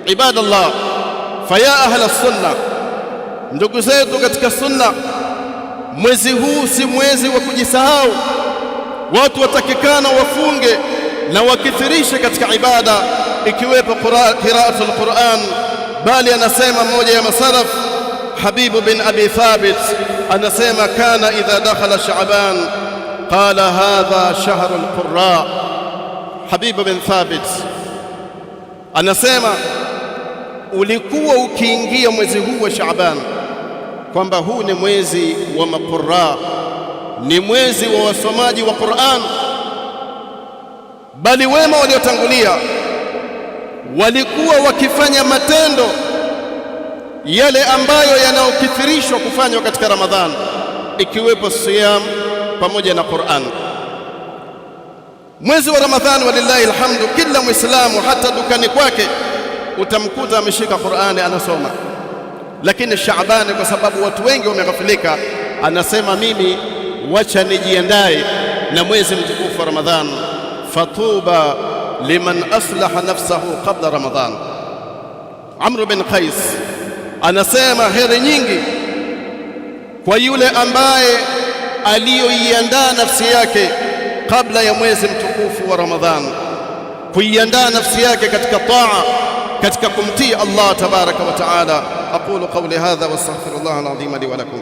Ibadallah, faya ahla sunna, ndugu zetu katika sunna, mwezi huu si mwezi wa kujisahau. Watu watakikana wafunge na wakithirishe katika ibada, ikiwepo qiraatul Qur'an. Bali anasema mmoja ya masalaf, Habibu bin Abi Thabit, anasema kana idha dakhala Sha'ban qala hadha shahrul qurra. Habibu bin Thabit anasema ulikuwa ukiingia mwezi huu wa Sha'ban kwamba huu ni mwezi wa maqurra, ni mwezi wa wasomaji wa Qur'an. Bali wema waliotangulia walikuwa wakifanya matendo yale ambayo yanaokithirishwa kufanywa katika Ramadhan, ikiwepo siyam pamoja na Qur'an. Mwezi wa Ramadhani walillahi alhamdu, kila Muislamu hata dukani kwake utamkuta ameshika Qur'ani anasoma. Lakini Shaabani, kwa sababu watu wengi wameghafilika, anasema mimi wacha nijiandae na mwezi mtukufu wa Ramadhan. Fatuba liman aslaha nafsahu qabla Ramadhan. Amr bin Qais anasema heri nyingi kwa yule ambaye aliyoiandaa nafsi yake kabla ya mwezi mtukufu wa Ramadhan, kuiandaa nafsi yake katika taa, katika kumtii Allah tabaraka wa taala. Aqulu qawli hadha wa astaghfirullah alazim li wa lakum.